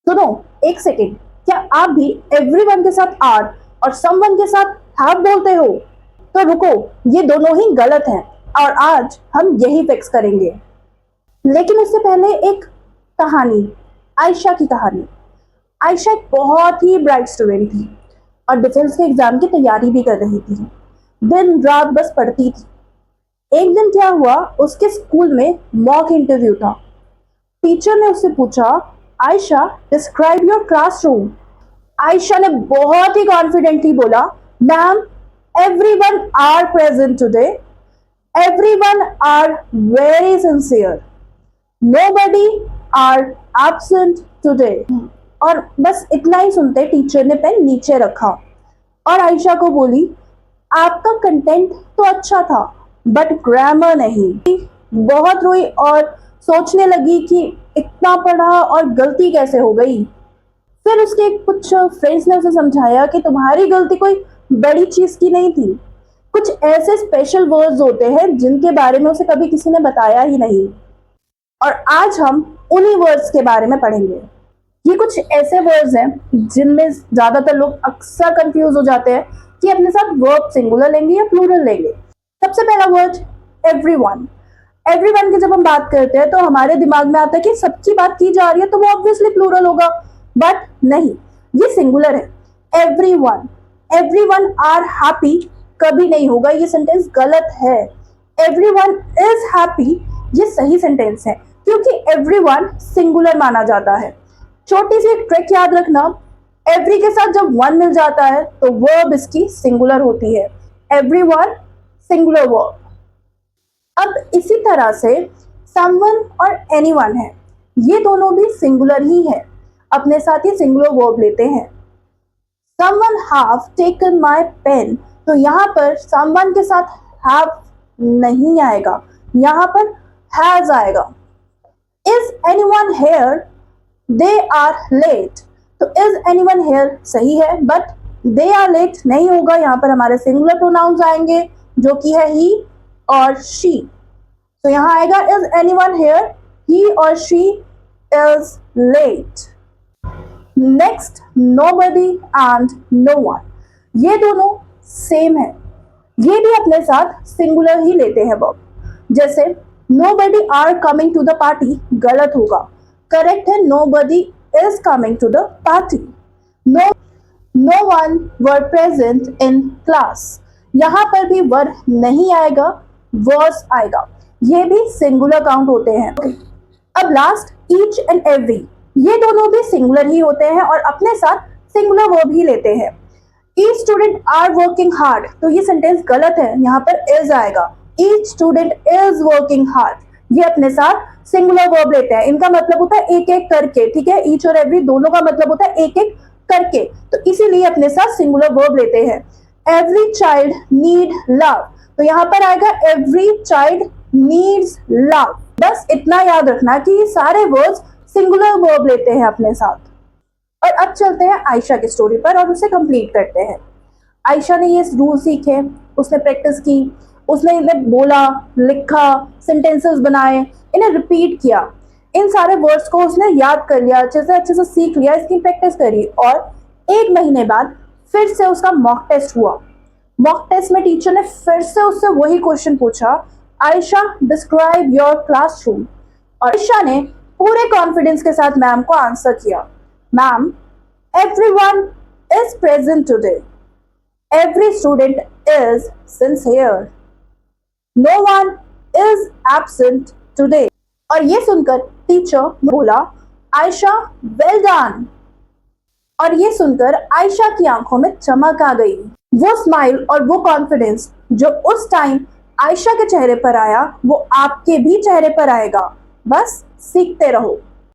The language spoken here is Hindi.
सुनो, एक सेकेंड, क्या आप भी एवरीवन के साथ आर और समवन के साथ हैव बोलते हो? तो रुको, ये दोनों ही गलत हैं और आज हम यही फिक्स करेंगे। लेकिन उससे पहले एक कहानी, आयशा की कहानी। आयशा एक बहुत ही ब्राइट स्टूडेंट थी और डिफेंस के एग्जाम की तैयारी भी कर रही थी। दिन रात बस पढ़ती थी। एक दिन क्या हुआ, उसके स्कूल में मॉक इंटरव्यू था। टीचर ने उससे पूछा, Ayesha describe your classroom. Ayesha ने बहुत ही कॉन्फिडेंटली बोला, ma'am everyone are present today, everyone are very sincere, nobody are absent today. और बस इतना ही सुनते टीचर ने पेन नीचे रखा और आयशा को बोली, आपका कंटेंट तो अच्छा था बट ग्रामर नहीं। बहुत रोई और सोचने लगी कि इतना पढ़ा और गलती कैसे हो गई। फिर उसके कुछ फ्रेंड्स ने उसे समझाया कि तुम्हारी गलती कोई बड़ी चीज की नहीं थी। कुछ ऐसे स्पेशल वर्ड्स होते हैं जिनके बारे में उसे कभी किसी ने बताया ही नहीं, और आज हम उन्हीं वर्ड्स के बारे में पढ़ेंगे। ये कुछ ऐसे वर्ड्स हैं जिनमें ज्यादातर लोग अक्सर कंफ्यूज हो जाते हैं कि अपने साथ वर्ब सिंगुलर लेंगे या प्लूरल लेंगे। सबसे पहला वर्ड एवरीवन। एवरीवन की जब हम बात करते हैं तो हमारे दिमाग में आता है कि सबकी बात की जा रही है तो वो ऑब्वियसली प्लूरल होगा, बट नहीं, ये सिंगुलर है। एवरीवन, एवरीवन आर हैप्पी कभी नहीं होगा, ये सेंटेंस गलत है। एवरीवन इज हैप्पी ये सही सेंटेंस है क्योंकि एवरीवन सिंगुलर माना जाता है। छोटी सी एक ट्रिक याद रखना, एवरी के साथ जब वन मिल जाता है तो वर्ब इसकी सिंगुलर होती है। Everyone singular verb. अब इसी तरह से समवन और एनीवन है, ये दोनों भी सिंगुलर ही है, अपने साथ ही सिंगुलर वर्ब लेते हैं। Someone have taken my pen, तो यहाँ पर समवन के साथ हैव नहीं आएगा, यहाँ पर हैज आएगा। Is anyone here, they are late, तो इज एनीवन हेयर सही है बट दे आर लेट नहीं होगा, यहाँ पर हमारे सिंगुलर प्रोनाउंस आएंगे जो कि है ही और शी। तो यहाँ आएगा इज एनीवन हेयर, ही और she is late. Next nobody and no one, ये दोनों सेम है, ये भी अपने साथ सिंगुलर ही लेते हैं वर्ब। जैसे nobody are coming to the party गलत होगा, करेक्ट है nobody is coming to the party. No one were present in class, यहाँ पर भी वर नहीं आएगा, वर्स आएगा, ये भी सिंगुलर काउंट होते हैं। अब लास्ट ईच एंड एवरी, ये दोनों भी सिंगुलर ही होते हैं और अपने साथ सिंगुलर वर्ब ही लेते हैं। Each student are working hard, तो ये सेंटेंस गलत है, यहाँ पर इज आएगा। Each student is working hard, ये अपने साथ सिंगुलर वर्ब लेते हैं, इनका मतलब होता है एक एक करके, ठीक है। ईच और एवरी दोनों का मतलब होता है एक एक करके, तो इसीलिए अपने साथ सिंगुलर वर्ब लेते हैं। एवरी चाइल्ड नीड लव, तो यहाँ पर आएगा एवरी चाइल्ड नीड्स लव। बस इतना याद रखना कि ये सारे वर्ड्स सिंगुलर वर्ब लेते हैं अपने साथ। और अब चलते हैं आयशा की स्टोरी पर और उसे कंप्लीट करते हैं। आयशा ने ये रूल सीखे, उसने प्रैक्टिस की, उसने इन्हें बोला, लिखा, सेंटेंसेस बनाए, इन्हें रिपीट किया, इन सारे वर्ड्स को उसने याद कर लिया, अच्छे से सीख लिया, इसकी प्रैक्टिस करी। और एक महीने बाद फिर से उसका मॉक टेस्ट हुआ। मॉक टेस्ट में टीचर ने फिर से उससे वही क्वेश्चन पूछा, आयशा डिस्क्राइब योर क्लासरूम। और आयशा ने पूरे कॉन्फिडेंस के साथ मैम को आंसर किया, ma'am everyone is present today, every student is sincere, no one is absent today. और ये सुनकर टीचर बोला, आयशा वेल डन। और ये सुनकर आयशा की आंखों में चमक आ गई। वो स्माइल और वो कॉन्फिडेंस जो उस टाइम आयशा के चेहरे पर आया वो आपके भी चेहरे पर आएगा। बस सीखते रहो।